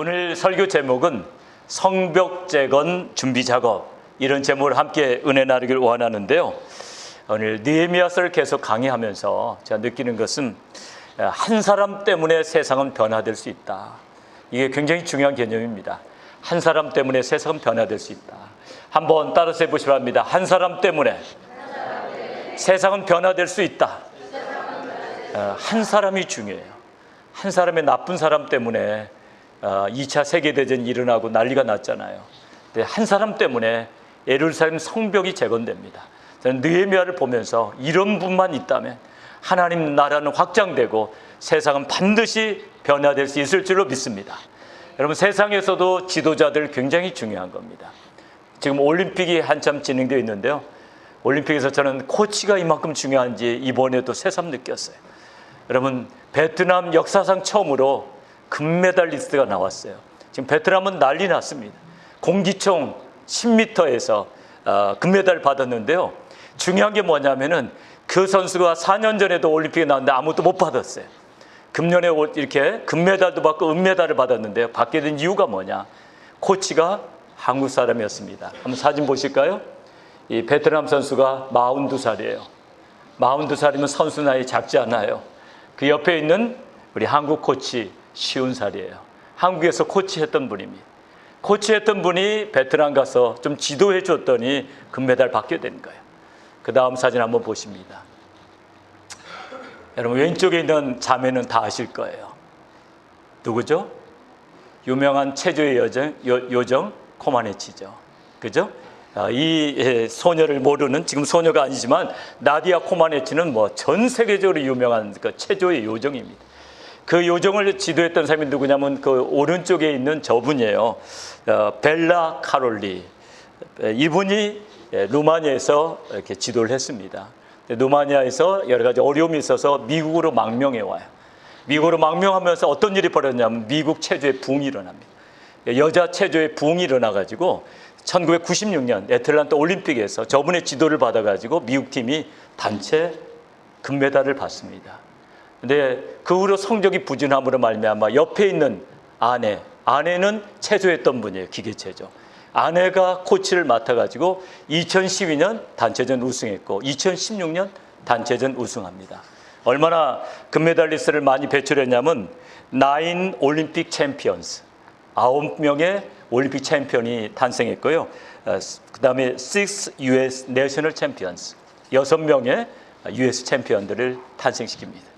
오늘 설교 제목은 성벽 재건 준비 작업, 이런 제목을 함께 은혜 나누길 원하는데요. 오늘 느헤미야서를 계속 강의하면서 제가 느끼는 것은 한 사람 때문에 세상은 변화될 수 있다. 이게 굉장히 중요한 개념입니다. 한 사람 때문에 세상은 변화될 수 있다. 한번 따라서 해보시기 바랍니다. 한 사람 때문에 세상은 변화될 수 있다. 한 사람이 중요해요. 한 사람의 나쁜 사람 때문에 2차 세계대전이 일어나고 난리가 났잖아요. 근데 한 사람 때문에 예루살렘 성벽이 재건됩니다. 저는 느헤미야를 보면서 이런 분만 있다면 하나님 나라는 확장되고 세상은 반드시 변화될 수 있을 줄로 믿습니다. 여러분, 세상에서도 지도자들 굉장히 중요한 겁니다. 지금 올림픽이 한참 진행되어 있는데요. 올림픽에서 저는 코치가 이만큼 중요한지 이번에도 새삼 느꼈어요. 여러분, 베트남 역사상 처음으로 금메달리스트가 나왔어요. 지금 베트남은 난리 났습니다. 공기총 10m에서 금메달을 받았는데요. 중요한 게 뭐냐면은 그 선수가 4년 전에도 올림픽에 나왔는데 아무것도 못 받았어요. 금년에 이렇게 금메달도 받고 은메달을 받았는데요. 받게 된 이유가 뭐냐? 코치가 한국 사람이었습니다. 한번 사진 보실까요? 이 베트남 선수가 42살이에요. 42살이면 선수 나이 작지 않아요. 그 옆에 있는 우리 한국 코치 50살이에요. 한국에서 코치했던 분입니다. 코치했던 분이 베트남 가서 좀 지도해 줬더니 금메달 받게 된 거예요. 그 다음 사진 한번 보십니다. 여러분, 왼쪽에 있는 자매는 다 아실 거예요. 누구죠? 유명한 체조의 요정 코마네치죠. 그죠? 이 소녀를 모르는, 지금 소녀가 아니지만 나디아 코마네치는 뭐 전 세계적으로 유명한 그 체조의 요정입니다. 그 요정을 지도했던 사람이 누구냐면 그 오른쪽에 있는 저분이에요. 벨라 카롤리. 이분이 루마니아에서 이렇게 지도를 했습니다. 루마니아에서 여러 가지 어려움이 있어서 미국으로 망명해 와요. 미국으로 망명하면서 어떤 일이 벌어졌냐면 미국 체조의 붕이 일어납니다. 여자 체조의 붕이 일어나가지고 1996년 애틀랜타 올림픽에서 저분의 지도를 받아가지고 미국 팀이 단체 금메달을 받습니다. 근데 그 후로 성적이 부진함으로 말미암아 옆에 있는 아내는 체조했던 분이에요. 기계체조. 아내가 코치를 맡아가지고 2012년 단체전 우승했고 2016년 단체전 우승합니다. 얼마나 금메달리스트를 많이 배출했냐면 9 올림픽 챔피언스, 9명의 올림픽 챔피언이 탄생했고요. 그 다음에 6 US 내셔널 챔피언스, 6명의 US 챔피언들을 탄생시킵니다.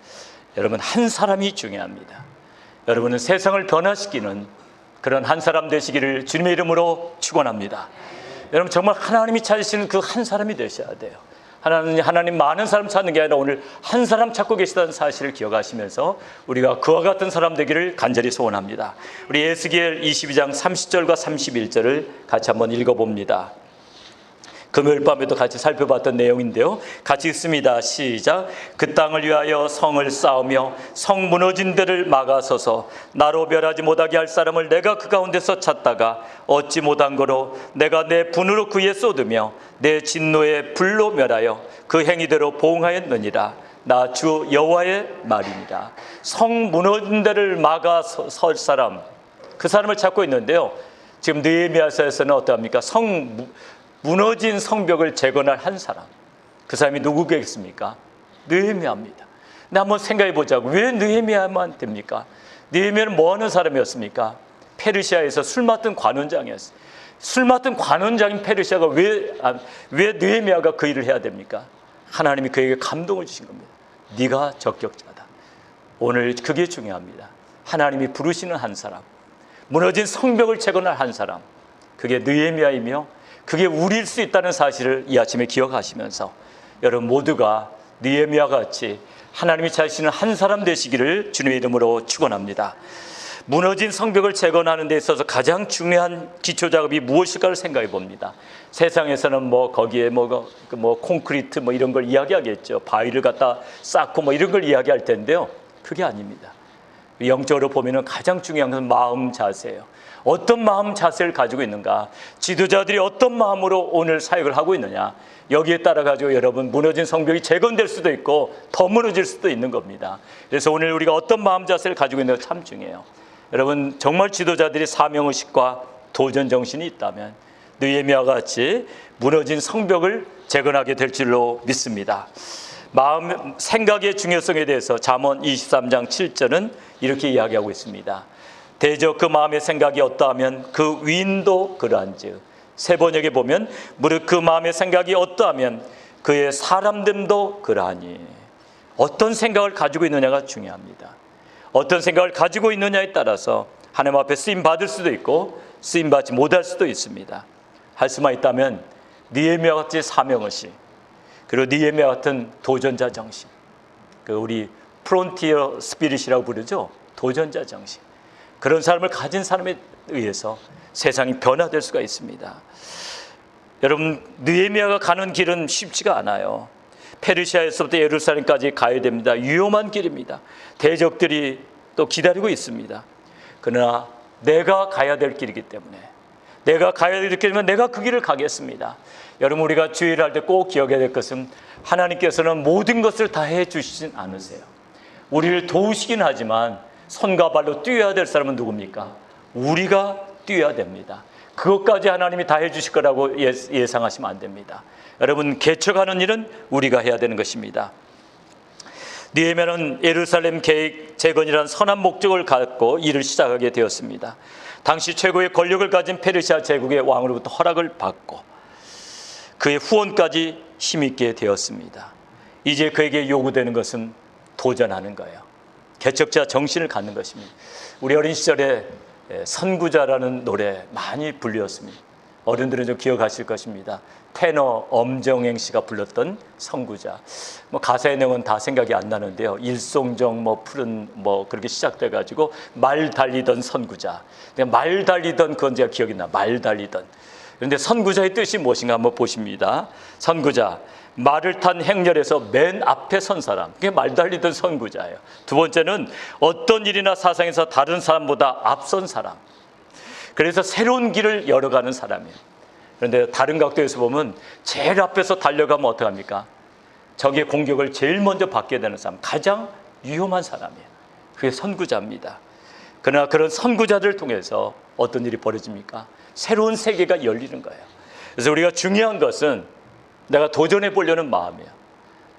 여러분, 한 사람이 중요합니다. 여러분은 세상을 변화시키는 그런 한 사람 되시기를 주님의 이름으로 축원합니다. 여러분, 정말 하나님이 찾으시는 그 한 사람이 되셔야 돼요. 하나님 많은 사람 찾는 게 아니라 오늘 한 사람 찾고 계시다는 사실을 기억하시면서 우리가 그와 같은 사람 되기를 간절히 소원합니다. 우리 에스겔 22장 30절과 31절을 같이 한번 읽어봅니다. 금요일 밤에도 같이 살펴봤던 내용인데요. 같이 읽습니다. 시작. 그 땅을 위하여 성을 쌓으며 성 무너진 데를 막아서서 나로 멸하지 못하게 할 사람을 내가 그 가운데서 찾다가 얻지 못한 거로 내가 내 분으로 그에 쏟으며 내 진노의 불로 멸하여 그 행위대로 보응하였느니라. 나 주 여호와의 말입니다. 성 무너진 데를 막아설 사람, 그 사람을 찾고 있는데요. 지금 느헤미야서에서는 어떠합니까? 무너진 성벽을 재건할 한 사람, 그 사람이 누구겠습니까? 느헤미야입니다. 근데 한번 생각해 보자고. 왜 느헤미야만 됩니까? 느헤미야는 뭐 하는 사람이었습니까? 페르시아에서 술 맡은 관원장이었어요. 술 맡은 관원장인 페르시아가 왜 느헤미야가 그 일을 해야 됩니까? 하나님이 그에게 감동을 주신 겁니다. 네가 적격자다. 오늘 그게 중요합니다. 하나님이 부르시는 한 사람, 무너진 성벽을 재건할 한 사람, 그게 느헤미야이며 그게 우리일 수 있다는 사실을 이 아침에 기억하시면서 여러분 모두가 느헤미야 같이 하나님이 찾으시는 한 사람 되시기를 주님의 이름으로 축원합니다. 무너진 성벽을 재건하는 데 있어서 가장 중요한 기초작업이 무엇일까를 생각해 봅니다. 세상에서는 거기에 콘크리트 이런 걸 이야기하겠죠. 바위를 갖다 쌓고 이런 걸 이야기할 텐데요. 그게 아닙니다. 영적으로 보면은 가장 중요한 것은 마음 자세예요. 어떤 마음 자세를 가지고 있는가, 지도자들이 어떤 마음으로 오늘 사역을 하고 있느냐, 여기에 따라 가지고 여러분 무너진 성벽이 재건될 수도 있고 더 무너질 수도 있는 겁니다. 그래서 오늘 우리가 어떤 마음 자세를 가지고 있는가 참 중요해요. 여러분 정말 지도자들이 사명의식과 도전 정신이 있다면 느헤미야와 같이 무너진 성벽을 재건하게 될 줄로 믿습니다. 마음, 생각의 중요성에 대해서 잠언 23장 7절은 이렇게 이야기하고 있습니다. 대저 그 마음의 생각이 어떠하면 그 위인도 그러한즉. 세 번역에 보면 무릇 그 마음의 생각이 어떠하면 그의 사람됨도 그러하니. 어떤 생각을 가지고 있느냐가 중요합니다. 어떤 생각을 가지고 있느냐에 따라서 하나님 앞에 쓰임 받을 수도 있고 쓰임 받지 못할 수도 있습니다. 할 수만 있다면 느헤미야 같이 사명의식, 그리고 느헤미야 같은 도전자 정신, 그 우리 프론티어 스피릿이라고 부르죠. 도전자 정신. 그런 사람을 가진 사람에 의해서 세상이 변화될 수가 있습니다. 여러분 느헤미야가 가는 길은 쉽지가 않아요. 페르시아에서부터 예루살렘까지 가야 됩니다. 위험한 길입니다. 대적들이 또 기다리고 있습니다. 그러나 내가 가야 될 길이기 때문에, 내가 가야 될 길이면 내가 그 길을 가겠습니다. 여러분 우리가 주의를 할 때 꼭 기억해야 될 것은 하나님께서는 모든 것을 다 해주시진 않으세요. 우리를 도우시긴 하지만 손과 발로 뛰어야 될 사람은 누굽니까? 우리가 뛰어야 됩니다. 그것까지 하나님이 다 해주실 거라고 예상하시면 안 됩니다. 여러분 개척하는 일은 우리가 해야 되는 것입니다. 느헤미야는 예루살렘 계획 재건이라는 선한 목적을 갖고 일을 시작하게 되었습니다. 당시 최고의 권력을 가진 페르시아 제국의 왕으로부터 허락을 받고 그의 후원까지 힘있게 되었습니다. 이제 그에게 요구되는 것은 도전하는 거예요. 개척자 정신을 갖는 것입니다. 우리 어린 시절에 선구자라는 노래 많이 불렸습니다. 어른들은 좀 기억하실 것입니다. 테너 엄정행 씨가 불렀던 선구자. 가사의 내용은 다 생각이 안 나는데요. 일송정 푸른 그렇게 시작돼 가지고 말 달리던 선구자. 말 달리던 그건 제가 기억이 나. 말 달리던. 그런데 선구자의 뜻이 무엇인가 한번 보십니다. 선구자, 말을 탄 행렬에서 맨 앞에 선 사람, 그게 말 달리던 선구자예요. 두 번째는 어떤 일이나 사상에서 다른 사람보다 앞선 사람, 그래서 새로운 길을 열어가는 사람이에요. 그런데 다른 각도에서 보면 제일 앞에서 달려가면 어떡합니까? 적의 공격을 제일 먼저 받게 되는 사람, 가장 위험한 사람이에요. 그게 선구자입니다. 그러나 그런 선구자들을 통해서 어떤 일이 벌어집니까? 새로운 세계가 열리는 거예요. 그래서 우리가 중요한 것은 내가 도전해 보려는 마음이에요.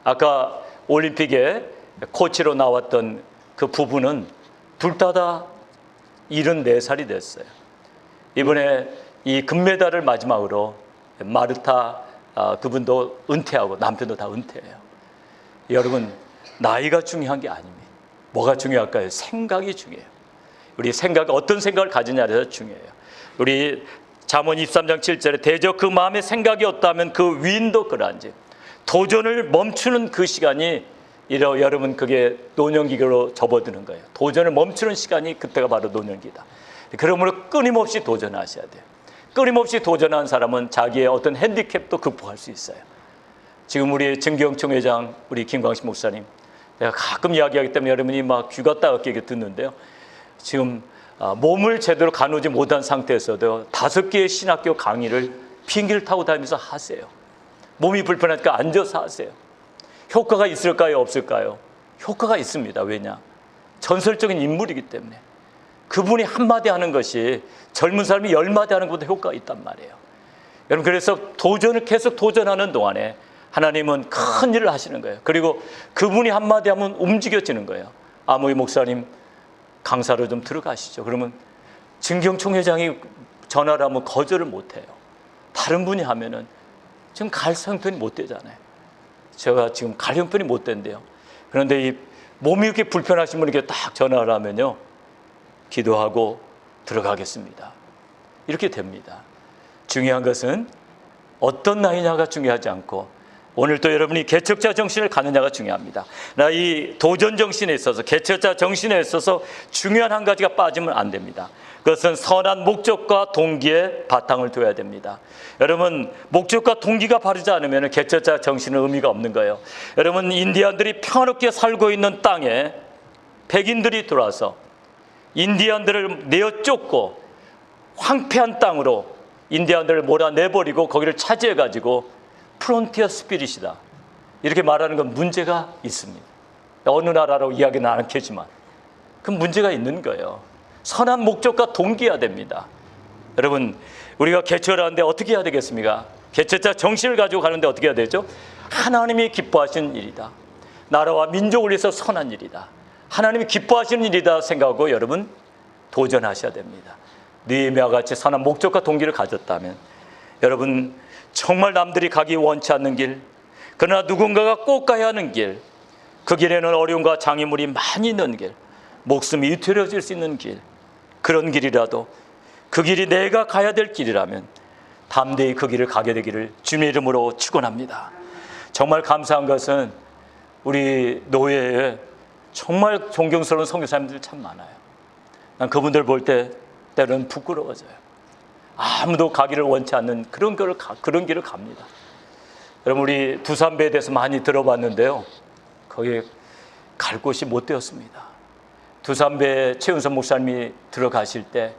아까 올림픽에 코치로 나왔던 그 부부는 둘 다 74살이 됐어요. 이번에 이 금메달을 마지막으로 마르타 그분도 은퇴하고 남편도 다 은퇴해요. 여러분 나이가 중요한 게 아닙니다. 뭐가 중요할까요? 생각이 중요해요. 우리 생각, 어떤 생각을 가지냐에서 중요해요. 우리 잠언 23장 7절에 대저 그 마음의 생각이 없다면 그 위인도 그러한지. 도전을 멈추는 그 시간이 여러분 그게 노년기로 접어드는 거예요. 도전을 멈추는 시간이 그때가 바로 노년기다. 그러므로 끊임없이 도전하셔야 돼요. 끊임없이 도전한 사람은 자기의 어떤 핸디캡도 극복할 수 있어요. 지금 우리 정기영 총회장, 우리 김광식 목사님, 내가 가끔 이야기하기 때문에 여러분이 막 귀가 따갑게 듣는데요. 지금 몸을 제대로 가누지 못한 상태에서도 5개의 신학교 강의를 비행기를 타고 다니면서 하세요. 몸이 불편하니까 앉아서 하세요. 효과가 있을까요? 없을까요? 효과가 있습니다. 왜냐? 전설적인 인물이기 때문에. 그분이 한마디 하는 것이 젊은 사람이 10마디 하는 것보다 효과가 있단 말이에요. 여러분 그래서 도전을 계속 도전하는 동안에 하나님은 큰 일을 하시는 거예요. 그리고 그분이 한마디 하면 움직여지는 거예요. 아무의 목사님 강사로 좀 들어가시죠. 그러면 진경 총회장이 전화를 하면 거절을 못해요. 다른 분이 하면은 지금 갈 형편이 못 되잖아요. 제가 지금 갈 형편이 못 된대요. 그런데 이 몸이 이렇게 불편하신 분에게 딱 전화를 하면요, 기도하고 들어가겠습니다. 이렇게 됩니다. 중요한 것은 어떤 나이냐가 중요하지 않고 오늘 또 여러분이 개척자 정신을 갖느냐가 중요합니다. 이 도전 정신에 있어서, 개척자 정신에 있어서 중요한 한 가지가 빠지면 안 됩니다. 그것은 선한 목적과 동기에 바탕을 둬야 됩니다. 여러분 목적과 동기가 바르지 않으면 개척자 정신은 의미가 없는 거예요. 여러분 인디안들이 평화롭게 살고 있는 땅에 백인들이 들어와서 인디안들을 내어 쫓고 황폐한 땅으로 인디안들을 몰아내버리고 거기를 차지해가지고 프론티어 스피릿이다 이렇게 말하는 건 문제가 있습니다. 어느 나라라고 이야기는 안 했지만 그 문제가 있는 거예요. 선한 목적과 동기해야 됩니다. 여러분, 우리가 개척을 하는데 어떻게 해야 되겠습니까? 개척자 정신을 가지고 가는데 어떻게 해야 되죠? 하나님이 기뻐하시는 일이다. 나라와 민족을 위해서 선한 일이다. 하나님이 기뻐하시는 일이다 생각하고 여러분 도전하셔야 됩니다. 느헤미야와 같이 선한 목적과 동기를 가졌다면 여러분 정말 남들이 가기 원치 않는 길, 그러나 누군가가 꼭 가야 하는 길, 그 길에는 어려움과 장애물이 많이 있는 길, 목숨이 위태로워질 수 있는 길, 그런 길이라도 그 길이 내가 가야 될 길이라면 담대히 그 길을 가게 되기를 주님의 이름으로 축원합니다. 정말 감사한 것은 우리 노예에 정말 존경스러운 선교사님들 참 많아요. 난 그분들 볼 때 때로는 부끄러워져요. 아무도 가기를 원치 않는 그런 길을 갑니다. 여러분, 우리 두산배에 대해서 많이 들어봤는데요, 거기에 갈 곳이 못 되었습니다. 두산배 최은선 목사님이 들어가실 때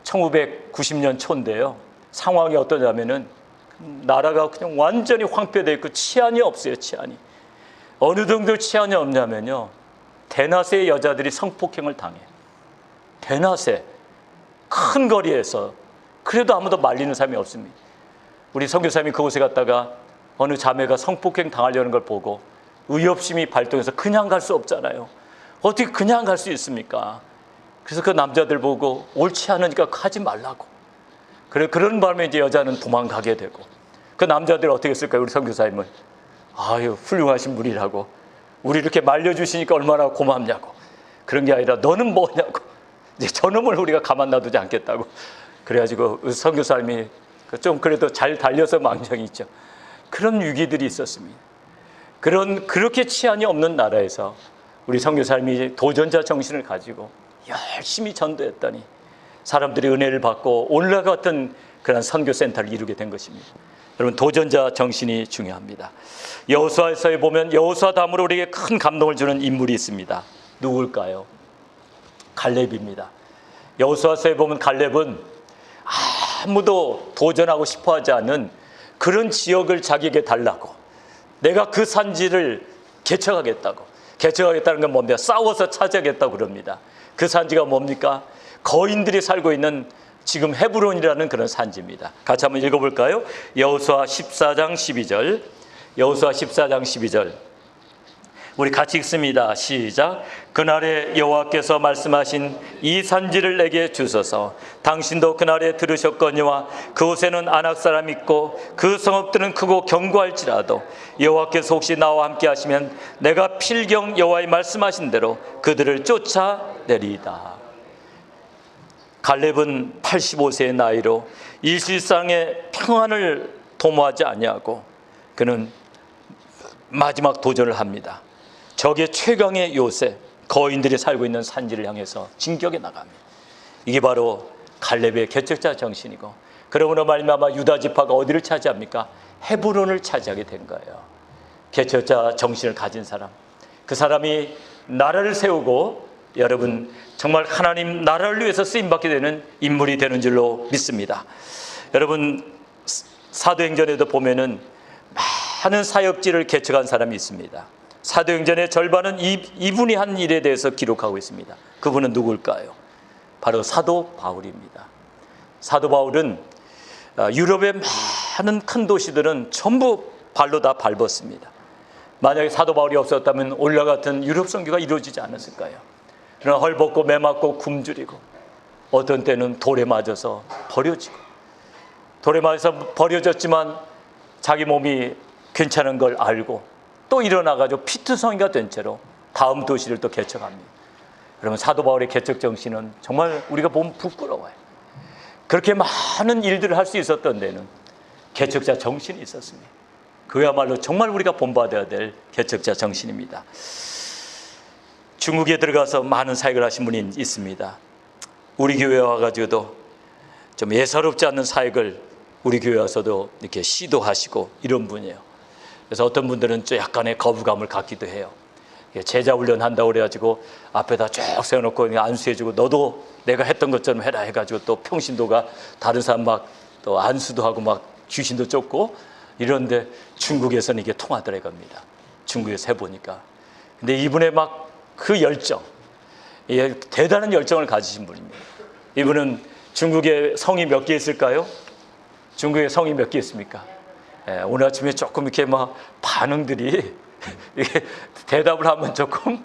1990년 초인데요, 상황이 어떠냐면은 나라가 그냥 완전히 황폐되어 있고 치안이 없어요. 치안이 어느 정도 치안이 없냐면요, 대낮에 여자들이 성폭행을 당해요. 대낮에 큰 거리에서. 그래도 아무도 말리는 사람이 없습니다. 우리 선교사님이 그곳에 갔다가 어느 자매가 성폭행 당하려는 걸 보고 의협심이 발동해서 그냥 갈 수 없잖아요. 어떻게 그냥 갈 수 있습니까? 그래서 그 남자들 보고 옳지 않으니까 하지 말라고. 그런 바람에 이제 여자는 도망가게 되고, 그 남자들이 어떻게 했을까요? 우리 선교사님은 아유 훌륭하신 분이라고, 우리 이렇게 말려주시니까 얼마나 고맙냐고. 그런 게 아니라 너는 뭐냐고, 이제 저놈을 우리가 가만 놔두지 않겠다고. 그래가지고 선교사님이 좀 그래도 잘 달려서 망정이 있죠. 그런 위기들이 있었습니다. 그렇게 치안이 없는 나라에서 우리 선교사님이 도전자 정신을 가지고 열심히 전도했더니 사람들이 은혜를 받고 올라갔던 그런 선교센터를 이루게 된 것입니다. 여러분, 도전자 정신이 중요합니다. 여호수아서에 보면 여호수아 다음으로 우리에게 큰 감동을 주는 인물이 있습니다. 누굴까요? 갈렙입니다. 여호수아서에 보면 갈렙은 아무도 도전하고 싶어하지 않는 그런 지역을 자기에게 달라고, 내가 그 산지를 개척하겠다고. 개척하겠다는 건 뭡니까? 싸워서 차지하겠다고 그럽니다. 그 산지가 뭡니까? 거인들이 살고 있는 지금 헤브론이라는 그런 산지입니다. 같이 한번 읽어볼까요? 여호수아 14장 12절. 여호수아 14장 12절. 우리 같이 읽습니다. 시작. 그날에 여호와께서 말씀하신 이 산지를 내게 주소서. 당신도 그날에 들으셨거니와 그곳에는 아낙 사람이 있고 그 성읍들은 크고 견고할지라도 여호와께서 혹시 나와 함께 하시면 내가 필경 여호와의 말씀하신 대로 그들을 쫓아내리이다. 갈렙은 85세의 나이로 이실상의 평안을 도모하지 아니하고 그는 마지막 도전을 합니다. 적의 최강의 요새, 거인들이 살고 있는 산지를 향해서 진격해 나갑니다. 이게 바로 갈렙의 개척자 정신이고, 그러므로 말미암아 유다 지파가 어디를 차지합니까? 헤브론을 차지하게 된 거예요. 개척자 정신을 가진 사람, 그 사람이 나라를 세우고 여러분 정말 하나님 나라를 위해서 쓰임받게 되는 인물이 되는 줄로 믿습니다. 여러분, 사도행전에도 보면은 많은 사역지를 개척한 사람이 있습니다. 사도행전의 절반은 이분이 한 일에 대해서 기록하고 있습니다. 그분은 누굴까요? 바로 사도 바울입니다. 사도 바울은 유럽의 많은 큰 도시들은 전부 발로 다 밟았습니다. 만약에 사도 바울이 없었다면 오늘과 같은 유럽 선교가 이루어지지 않았을까요? 그러나 헐벗고 매맞고 굶주리고 어떤 때는 돌에 맞아서 버려지고, 돌에 맞아서 버려졌지만 자기 몸이 괜찮은 걸 알고 또 일어나가지고 피투성이가 된 채로 다음 도시를 또 개척합니다. 그러면 사도 바울의 개척 정신은 정말 우리가 보면 부끄러워요. 그렇게 많은 일들을 할 수 있었던 데는 개척자 정신이 있었습니다. 그야말로 정말 우리가 본받아야 될 개척자 정신입니다. 중국에 들어가서 많은 사역을 하신 분이 있습니다. 우리 교회에 와가지고도 좀 예사롭지 않는 사역을 우리 교회에 와서도 이렇게 시도하시고 이런 분이에요. 그래서 어떤 분들은 좀 약간의 거부감을 갖기도 해요. 제자 훈련한다고 그래가지고 앞에다 쭉 세워놓고 안수해주고 너도 내가 했던 것처럼 해라 해가지고 또 평신도가 다른 사람 막 또 안수도 하고 막 귀신도 쫓고 이런데 중국에서는 이게 통하더래 겁니다. 중국에서 해보니까. 근데 이분의 막 그 열정, 예, 대단한 열정을 가지신 분입니다. 이분은 중국에 성이 몇 개 있을까요? 중국에 성이 몇 개 있습니까? 예, 오늘 아침에 조금 이렇게 막 반응들이 이게 대답을 하면 조금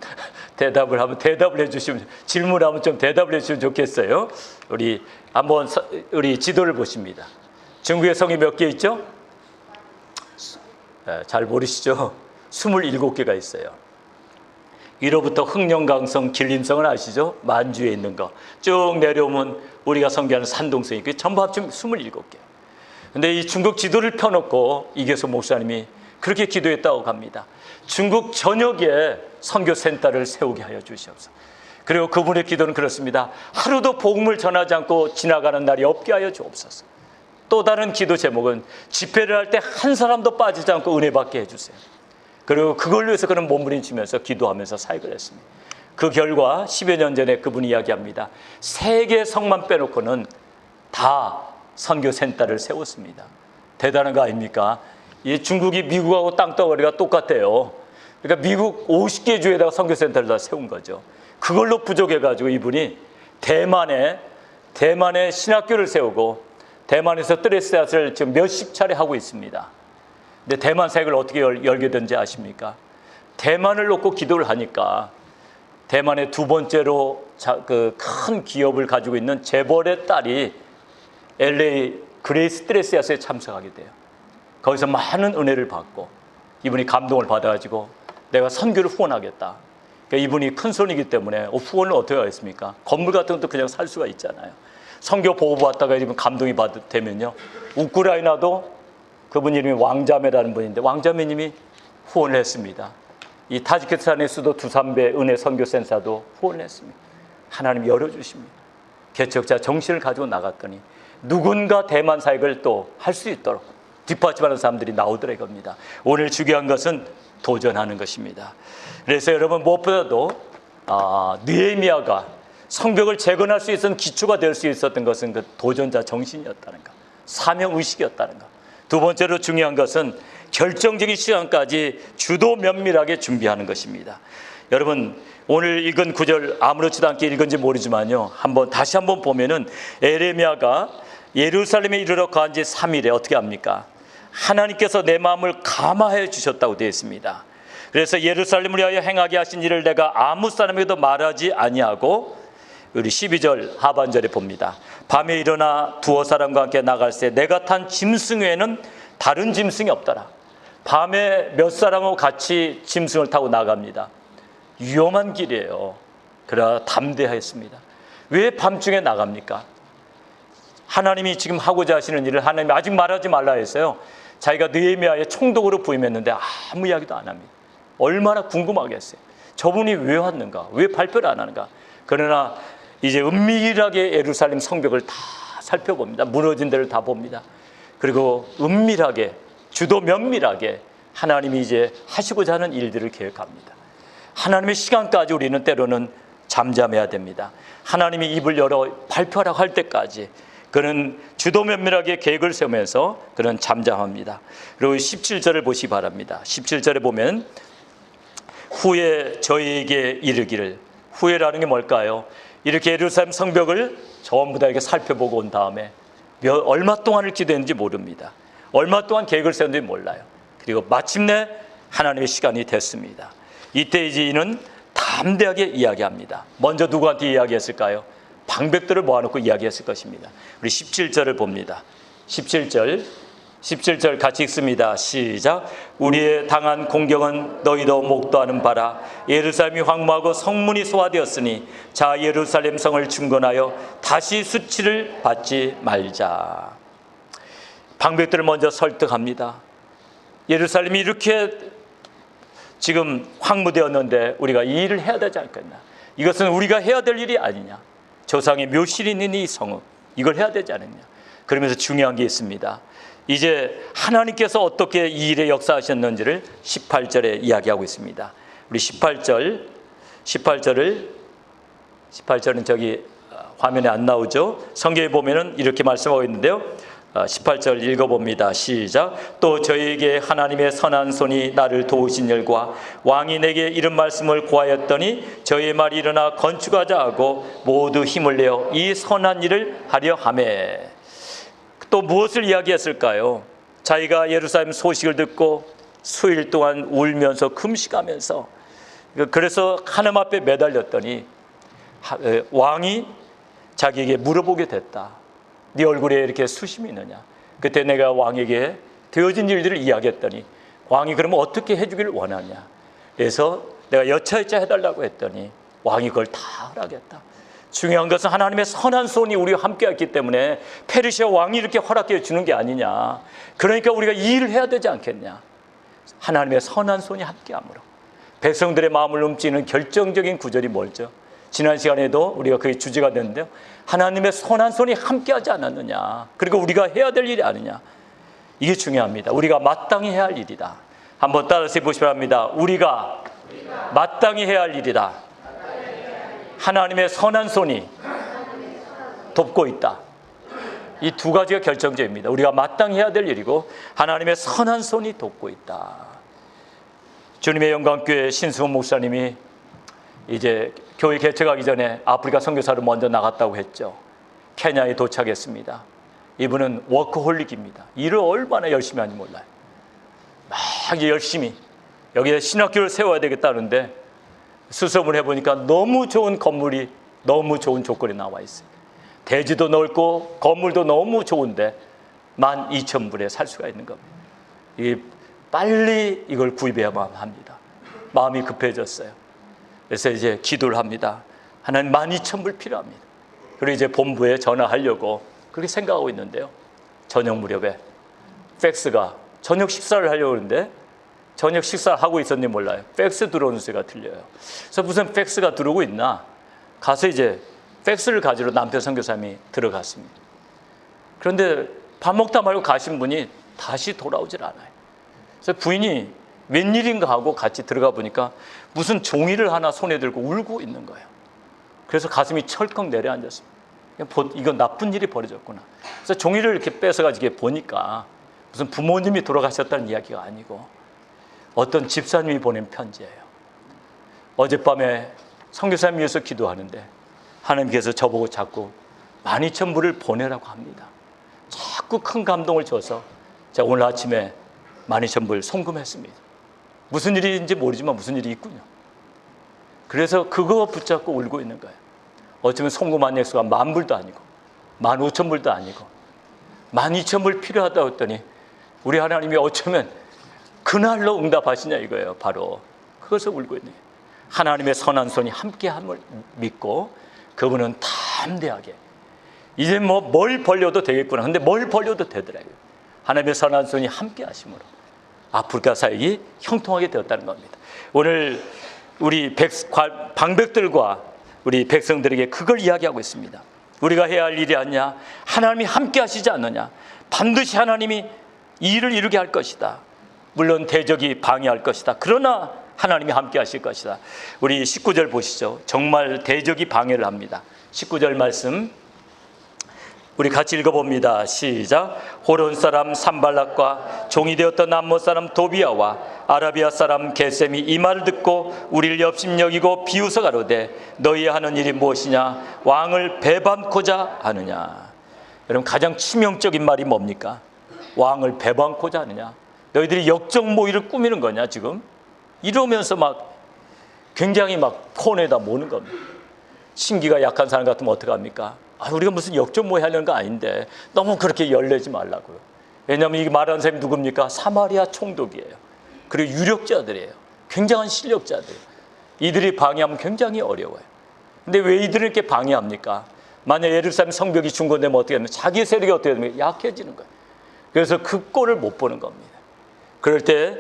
대답을 해주시면, 질문하면 좀 대답을 해주시면 좋겠어요. 우리 한번 우리 지도를 보십니다. 중국의 성이 몇 개 있죠? 잘 모르시죠? 27개가 있어요. 위로부터 흑룡강성, 길림성을 아시죠? 만주에 있는 거. 쭉 내려오면 우리가 섬기하는 산동성이 있고, 전부 합치면 27개. 근데 이 중국 지도를 펴놓고 이계소 목사님이 그렇게 기도했다고 합니다. 중국 전역에 선교센터를 세우게 하여 주시옵소서. 그리고 그분의 기도는 그렇습니다. 하루도 복음을 전하지 않고 지나가는 날이 없게 하여 주옵소서. 또 다른 기도 제목은 집회를 할 때 한 사람도 빠지지 않고 은혜 받게 해주세요. 그리고 그걸 위해서 그는 몸부림치면서 기도하면서 사역을 했습니다. 그 결과 10여 년 전에 그분이 이야기합니다. 3개 성만 빼놓고는 다 선교센터를 세웠습니다. 대단한 거 아닙니까? 이 중국이 미국하고 땅덩어리가 똑같아요. 그러니까 미국 50개 주에다가 선교센터를 다 세운 거죠. 그걸로 부족해가지고 이분이 대만에 신학교를 세우고 대만에서 뜨레스앗을 지금 몇십 차례 하고 있습니다. 근데 대만 사역을 어떻게 열게 된지 아십니까? 대만을 놓고 기도를 하니까 대만의 두 번째로 그 큰 기업을 가지고 있는 재벌의 딸이 LA 그레이스 뜨레스앗에 참석하게 돼요. 거기서 많은 은혜를 받고 이분이 감동을 받아가지고 내가 선교를 후원하겠다. 그러니까 이분이 큰 손이기 때문에 후원을 어떻게 하겠습니까? 건물 같은 것도 그냥 살 수가 있잖아요. 선교 보고받다가 이분 감동이 되면요, 우크라이나도 그분 이름이 왕자매라는 분인데 왕자매님이 후원을 했습니다. 이 타지키스탄의 수도 두산베 은혜 선교센터도 후원을 했습니다. 하나님이 열어주십니다. 개척자 정신을 가지고 나갔더니 누군가 대만 사역을 또 할 수 있도록 뒷받침하는 사람들이 나오더라 이겁니다. 오늘 중요한 것은 도전하는 것입니다. 그래서 여러분 무엇보다도 느헤미야가 성벽을 재건할 수 있었던 기초가 될 수 있었던 것은 그 도전자 정신이었다는 것, 사명의식이었다는 것. 두 번째로 중요한 것은 결정적인 시간까지 주도 면밀하게 준비하는 것입니다. 여러분 오늘 읽은 구절 아무렇지도 않게 읽은지 모르지만요, 다시 한번 보면은 에레미야가 예루살렘에 이르러 가은 지 3일에 어떻게 합니까? 하나님께서 내 마음을 감화해 주셨다고 되어 있습니다. 그래서 예루살렘을 위하여 행하게 하신 일을 내가 아무 사람에게도 말하지 아니하고, 우리 12절 하반절에 봅니다. 밤에 일어나 두어 사람과 함께 나갈새 내가 탄 짐승 외에는 다른 짐승이 없더라. 밤에 몇 사람하고 같이 짐승을 타고 나갑니다. 위험한 길이에요. 그러나 담대하였습니다. 왜 밤중에 나갑니까? 하나님이 지금 하고자 하시는 일을 하나님이 아직 말하지 말라 했어요. 자기가 느헤미야의 총독으로 부임했는데 아무 이야기도 안 합니다. 얼마나 궁금하겠어요. 저분이 왜 왔는가? 왜 발표를 안 하는가? 그러나 이제 은밀하게 예루살렘 성벽을 다 살펴봅니다. 무너진 데를 다 봅니다. 그리고 은밀하게, 주도 면밀하게 하나님이 이제 하시고자 하는 일들을 계획합니다. 하나님의 시간까지 우리는 때로는 잠잠해야 됩니다. 하나님이 입을 열어 발표하라고 할 때까지 그는 주도 면밀하게 계획을 세우면서 그는 잠잠합니다. 그리고 17절을 보시기 바랍니다. 17절에 보면 후에 저희에게 이르기를, 후회라는 게 뭘까요? 이렇게 예루살렘 성벽을 전부 다 이렇게 살펴보고 온 다음에 얼마 동안을 기도했는지 모릅니다. 얼마 동안 계획을 세웠는지 몰라요. 그리고 마침내 하나님의 시간이 됐습니다. 이때 이제 이는 담대하게 이야기합니다. 먼저 누구한테 이야기했을까요? 방백들을 모아놓고 이야기했을 것입니다. 우리 17절을 봅니다. 17절 같이 읽습니다. 시작. 우리의 당한 공경은 너희도 목도하는 바라. 예루살렘이 황무하고 성문이 소화되었으니 자 예루살렘 성을 중건하여 다시 수치를 받지 말자. 방백들을 먼저 설득합니다. 예루살렘이 이렇게 지금 황무되었는데 우리가 이 일을 해야 되지 않겠나? 이것은 우리가 해야 될 일이 아니냐? 조상의 묘실이 있는 이 성읍, 이걸 해야 되지 않느냐? 그러면서 중요한 게 있습니다. 이제 하나님께서 어떻게 이 일에 역사하셨는지를 18절에 이야기하고 있습니다. 우리 18절은 저기 화면에 안 나오죠? 성경에 보면은 이렇게 말씀하고 있는데요. 18절 읽어봅니다. 시작. 또 저희에게 하나님의 선한 손이 나를 도우신 일과 왕이 내게 이런 말씀을 고하였더니 저희의 말이 일어나 건축하자 하고 모두 힘을 내어 이 선한 일을 하려 하매. 또 무엇을 이야기했을까요? 자기가 예루살렘 소식을 듣고 수일 동안 울면서 금식하면서, 그래서 하나님 앞에 매달렸더니 왕이 자기에게 물어보게 됐다. 네 얼굴에 이렇게 수심이 있느냐? 그때 내가 왕에게 되어진 일들을 이야기했더니 왕이 그러면 어떻게 해주기를 원하냐? 그래서 내가 여차여차 해달라고 했더니 왕이 그걸 다 허락했다. 중요한 것은 하나님의 선한 손이 우리와 함께했기 때문에 페르시아 왕이 이렇게 허락해 주는 게 아니냐. 그러니까 우리가 이 일을 해야 되지 않겠냐. 하나님의 선한 손이 함께함으로 백성들의 마음을 움직이는 결정적인 구절이 뭘죠? 지난 시간에도 우리가 그게 주제가 됐는데요. 하나님의 선한 손이 함께하지 않았느냐. 그리고 우리가 해야 될 일이 아니냐. 이게 중요합니다. 우리가 마땅히 해야 할 일이다. 한번 따라서 해보시기 바랍니다. 우리가 마땅히 해야 할 일이다. 하나님의 선한 손이 돕고 있다. 이 두 가지가 결정적입니다. 우리가 마땅히 해야 될 일이고 하나님의 선한 손이 돕고 있다. 주님의 영광교회 신승훈 목사님이 이제 교회 개척하기 전에 아프리카 선교사로 먼저 나갔다고 했죠. 케냐에 도착했습니다. 이분은 워커홀릭입니다. 일을 얼마나 열심히 하는지 몰라요. 막 열심히 여기에 신학교를 세워야 되겠다는데 수습을 해보니까 너무 좋은 건물이 너무 좋은 조건이 나와 있어요. 대지도 넓고 건물도 너무 좋은데 12,000불에 살 수가 있는 겁니다. 빨리 이걸 구입해야만 합니다. 마음이 급해졌어요. 그래서 이제 기도를 합니다. 하나님 12,000불 필요합니다. 그리고 이제 본부에 전화하려고 그렇게 생각하고 있는데요. 저녁 무렵에 팩스가 저녁 식사를 하려고 하는데 저녁 식사를 하고 있었는지 몰라요. 팩스 들어오는 소리가 들려요. 그래서 무슨 팩스가 들어오고 있나? 가서 이제 팩스를 가지러 남편 선교사님이 들어갔습니다. 그런데 밥 먹다 말고 가신 분이 다시 돌아오질 않아요. 그래서 부인이 웬일인가 하고 같이 들어가 보니까 무슨 종이를 하나 손에 들고 울고 있는 거예요. 그래서 가슴이 철컥 내려앉았습니다. 이건 나쁜 일이 벌어졌구나. 그래서 종이를 이렇게 뺏어가지고 보니까 무슨 부모님이 돌아가셨다는 이야기가 아니고 어떤 집사님이 보낸 편지예요. 어젯밤에 선교사님 위해서 기도하는데 하나님께서 저보고 자꾸 12,000불을 보내라고 합니다. 자꾸 큰 감동을 줘서 제가 오늘 아침에 12,000불 송금했습니다. 무슨 일인지 모르지만 무슨 일이 있군요. 그래서 그거 붙잡고 울고 있는 거예요. 어쩌면 송금한 액수가 10,000불도 아니고 15,000불도 아니고 12,000불 필요하다고 했더니 우리 하나님이 어쩌면 그날로 응답하시냐 이거예요. 바로 그것을 울고 있는 거예요. 하나님의 선한 손이 함께함을 믿고 그분은 담대하게 이제 뭘 벌려도 되겠구나. 근데 뭘 벌려도 되더라고요. 하나님의 선한 손이 함께 하심으로 아프리카 사역이 형통하게 되었다는 겁니다. 오늘 우리 방백들과 우리 백성들에게 그걸 이야기하고 있습니다. 우리가 해야 할 일이 아니냐? 하나님이 함께 하시지 않느냐? 반드시 하나님이 이 일을 이루게 할 것이다. 물론 대적이 방해할 것이다. 그러나 하나님이 함께 하실 것이다. 우리 19절 보시죠. 정말 대적이 방해를 합니다. 19절 말씀 우리 같이 읽어봅니다. 시작. 호론 사람 산발락과 종이 되었던 암몬 사람 도비아와 아라비아 사람 게셈이 이 말을 듣고 우리를 엽심여기고 비웃어 가로되 너희 하는 일이 무엇이냐? 왕을 배반코자 하느냐? 여러분 가장 치명적인 말이 뭡니까? 왕을 배반코자 하느냐? 너희들이 역적 모의를 꾸미는 거냐 지금? 이러면서 막 굉장히 막 폰에다 모는 겁니다. 신기가 약한 사람 같으면 어떡합니까? 우리가 무슨 역적 모의 하려는 거 아닌데 너무 그렇게 열내지 말라고요. 왜냐하면 이 말하는 사람이 누굽니까? 사마리아 총독이에요. 그리고 유력자들이에요. 굉장한 실력자들. 이들이 방해하면 굉장히 어려워요. 근데 왜 이들을 이렇게 방해합니까? 만약 예루살렘 성벽이 중건되면 어떻게 하면 자기 세력이 어떻게 되면 약해지는 거예요. 그래서 그 꼴을 못 보는 겁니다. 그럴 때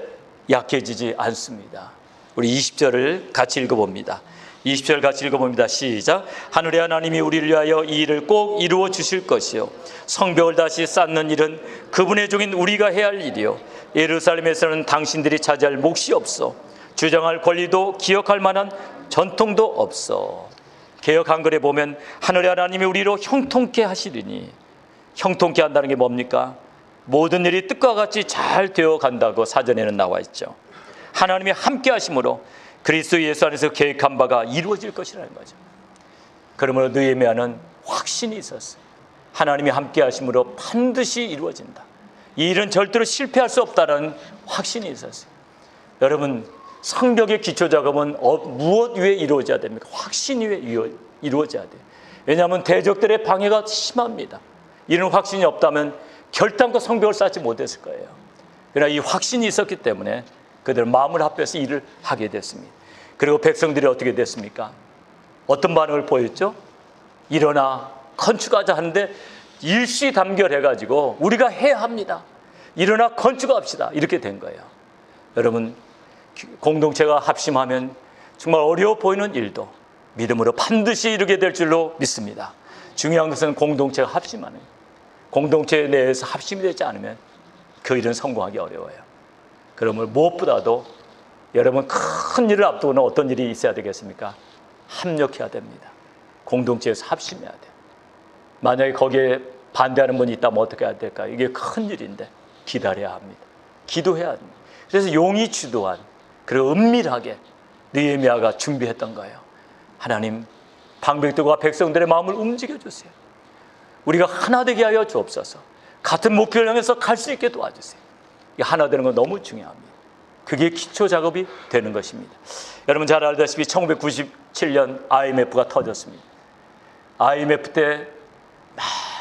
약해지지 않습니다. 우리 20절을 같이 읽어봅니다. 20절 같이 읽어봅니다. 시작. 하늘의 하나님이 우리를 위하여 이 일을 꼭 이루어 주실 것이요 성벽을 다시 쌓는 일은 그분의 종인 우리가 해야 할 일이요 예루살렘에서는 당신들이 차지할 몫이 없어 주장할 권리도 기억할 만한 전통도 없어. 개역 한글에 보면 하늘의 하나님이 우리로 형통케 하시리니 형통케 한다는 게 뭡니까? 모든 일이 뜻과 같이 잘 되어 간다고 사전에는 나와 있죠. 하나님이 함께 하심으로 그리스도 예수 안에서 계획한 바가 이루어질 것이라는 거죠. 그러므로 느헤미야는 확신이 있었어요. 하나님이 함께 하심으로 반드시 이루어진다. 이 일은 절대로 실패할 수 없다는 확신이 있었어요. 여러분, 성벽의 기초 작업은 무엇 위에 이루어져야 됩니까? 확신 위에 이루어져야 돼요. 왜냐하면 대적들의 방해가 심합니다. 이런 확신이 없다면 결단과 성벽을 쌓지 못했을 거예요. 그러나 이 확신이 있었기 때문에 그들은 마음을 합해서 일을 하게 됐습니다. 그리고 백성들이 어떻게 됐습니까? 어떤 반응을 보였죠? 일어나 건축하자 하는데 일시단결해가지고 우리가 해야 합니다. 일어나 건축합시다. 이렇게 된 거예요. 여러분, 공동체가 합심하면 정말 어려워 보이는 일도 믿음으로 반드시 이루게 될 줄로 믿습니다. 중요한 것은 공동체가 합심하는 거예요. 공동체 내에서 합심이 되지 않으면 그 일은 성공하기 어려워요. 그러므로 무엇보다도 여러분, 큰 일을 앞두고는 어떤 일이 있어야 되겠습니까? 합력해야 됩니다. 공동체에서 합심해야 돼요. 만약에 거기에 반대하는 분이 있다면 어떻게 해야 될까요? 이게 큰 일인데 기다려야 합니다. 기도해야 합니다. 그래서 용이 주도한, 그리고 은밀하게 느헤미야가 준비했던 거예요. 하나님, 방백들과 백성들의 마음을 움직여 주세요. 우리가 하나 되게 하여 주옵소서. 같은 목표를 향해서 갈 수 있게 도와주세요. 하나 되는 건 너무 중요합니다. 그게 기초 작업이 되는 것입니다. 여러분 잘 알다시피 1997년 IMF가 터졌습니다. IMF 때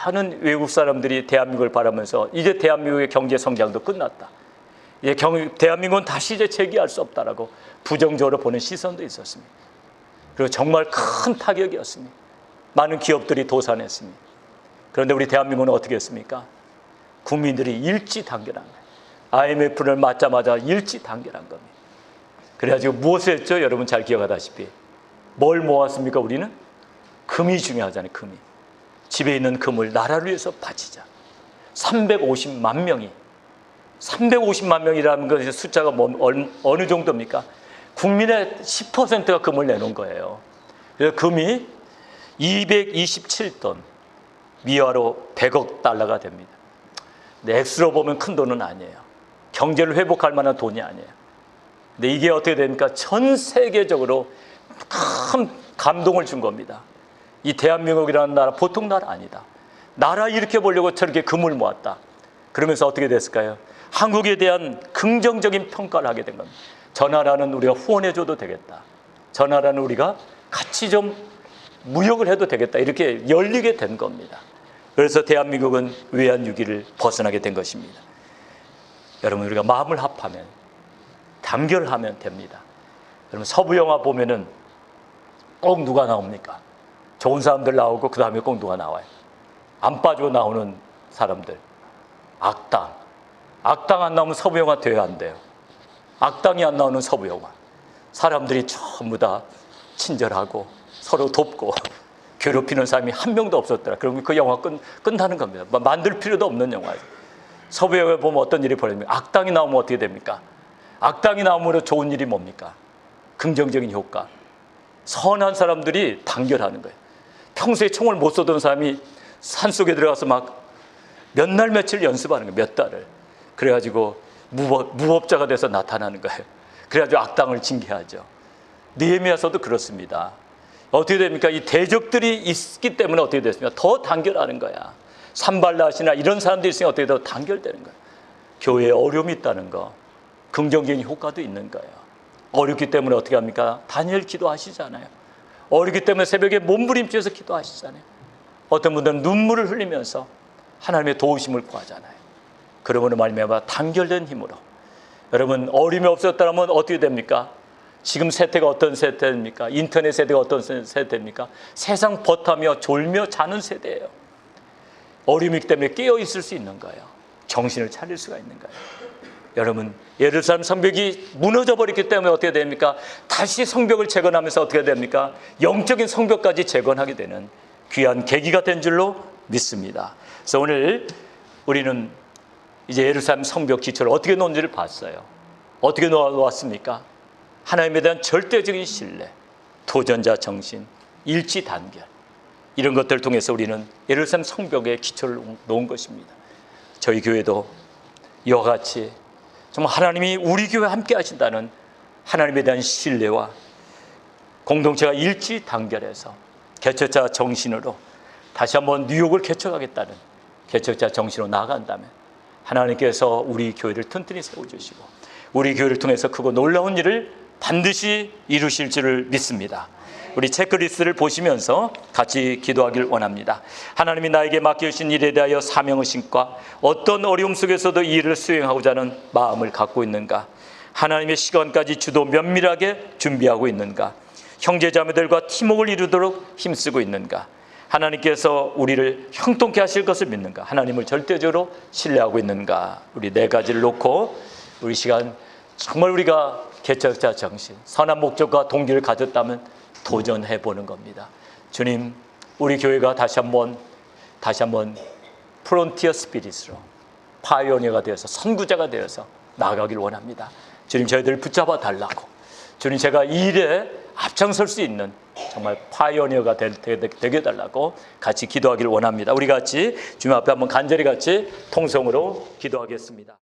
많은 외국 사람들이 대한민국을 바라면서 이제 대한민국의 경제 성장도 끝났다. 이제 대한민국은 다시 이제 재기할 수 없다라고 부정적으로 보는 시선도 있었습니다. 그리고 정말 큰 타격이었습니다. 많은 기업들이 도산했습니다. 그런데 우리 대한민국은 어떻게 했습니까? 국민들이 일치단결한 거예요. IMF를 맞자마자 일치단결한 겁니다. 그래가지고 무엇을 했죠? 여러분 잘 기억하다시피 뭘 모았습니까? 우리는 금이 중요하잖아요. 금이. 집에 있는 금을 나라를 위해서 바치자. 350만 명이 350만 명이라는 것의 숫자가 어느 정도입니까? 국민의 10%가 금을 내놓은 거예요. 그래서 금이 227돈, 미화로 100억 달러가 됩니다. 근데 액수로 보면 큰 돈은 아니에요. 경제를 회복할 만한 돈이 아니에요. 근데 이게 어떻게 됩니까? 전 세계적으로 큰 감동을 준 겁니다. 이 대한민국이라는 나라 보통 나라 아니다. 나라 일으켜 보려고 저렇게 금을 모았다. 그러면서 어떻게 됐을까요? 한국에 대한 긍정적인 평가를 하게 된 겁니다. 저 나라는 우리가 후원해줘도 되겠다. 저 나라는 우리가 같이 좀 무역을 해도 되겠다. 이렇게 열리게 된 겁니다. 그래서 대한민국은 외환위기를 벗어나게 된 것입니다. 여러분, 우리가 마음을 합하면, 단결하면 됩니다. 여러분, 서부 영화 보면은 꼭 누가 나옵니까? 좋은 사람들 나오고 그 다음에 꼭 누가 나와요? 안 빠지고 나오는 사람들. 악당. 악당 안 나오면 서부 영화 돼야 안 돼요. 악당이 안 나오는 서부 영화. 사람들이 전부 다 친절하고 서로 돕고 괴롭히는 사람이 한 명도 없었더라. 그러면 그 영화 끝나는 겁니다. 만들 필요도 없는 영화예요. 서부 영화에 보면 어떤 일이 벌어집니까? 악당이 나오면 어떻게 됩니까? 악당이 나오므로 좋은 일이 뭡니까? 긍정적인 효과. 선한 사람들이 단결하는 거예요. 평소에 총을 못 쏘던 사람이 산속에 들어가서 막 몇 날 며칠 연습하는 거예요. 몇 달을. 그래가지고 무법자가 돼서 나타나는 거예요. 그래가지고 악당을 징계하죠. 느헤미야서도 그렇습니다. 어떻게 됩니까? 이 대적들이 있기 때문에 어떻게 됐습니까? 더 단결하는 거야. 산발라시나 이런 사람들이 있으면 어떻게 더 단결되는 거예요. 교회에 어려움이 있다는 거, 긍정적인 효과도 있는 거예요. 어렵기 때문에 어떻게 합니까? 다니엘 기도하시잖아요. 어렵기 때문에 새벽에 몸부림쳐서 기도하시잖아요. 어떤 분들은 눈물을 흘리면서 하나님의 도우심을 구하잖아요. 그러므로 말미암아 단결된 힘으로. 여러분, 어려움이 없었다면 어떻게 됩니까? 지금 세태가 어떤 세태입니까? 인터넷 세대가 어떤 세대입니까? 세상 버타며 졸며 자는 세대예요. 어려움이기 때문에 깨어 있을 수 있는 거예요. 정신을 차릴 수가 있는 거예요. 여러분, 예루살렘 성벽이 무너져 버렸기 때문에 어떻게 됩니까? 다시 성벽을 재건하면서 어떻게 됩니까? 영적인 성벽까지 재건하게 되는 귀한 계기가 된 줄로 믿습니다. 그래서 오늘 우리는 이제 예루살렘 성벽 기초를 어떻게 놓은지를 봤어요. 어떻게 놓았습니까? 하나님에 대한 절대적인 신뢰, 도전자 정신, 일치 단결. 이런 것들을 통해서 우리는 예루살렘 성벽에 기초를 놓은 것입니다. 저희 교회도 이와 같이 정말 하나님이 우리 교회에 함께 하신다는 하나님에 대한 신뢰와 공동체가 일치 단결해서 개척자 정신으로 다시 한번 뉴욕을 개척하겠다는 개척자 정신으로 나아간다면 하나님께서 우리 교회를 튼튼히 세워주시고 우리 교회를 통해서 크고 놀라운 일을 반드시 이루실 줄을 믿습니다. 우리 체크리스트를 보시면서 같이 기도하길 원합니다. 하나님이 나에게 맡겨주신 일에 대하여 사명의식과 어떤 어려움 속에서도 이 일을 수행하고자 하는 마음을 갖고 있는가? 하나님의 시간까지 주도 면밀하게 준비하고 있는가? 형제자매들과 팀워크를 이루도록 힘쓰고 있는가? 하나님께서 우리를 형통케 하실 것을 믿는가? 하나님을 절대적으로 신뢰하고 있는가? 우리 네 가지를 놓고 우리 시간 정말 우리가 개척자 정신, 선한 목적과 동기를 가졌다면 도전해보는 겁니다. 주님, 우리 교회가 다시 한번 프론티어 스피릿으로 파이오니어가 되어서 선구자가 되어서 나아가길 원합니다. 주님, 저희들을 붙잡아 달라고. 주님, 제가 이 일에 앞장설 수 있는 정말 파이오니어가 되게 해달라고 같이 기도하기를 원합니다. 우리 같이 주님 앞에 한번 간절히 같이 통성으로 기도하겠습니다.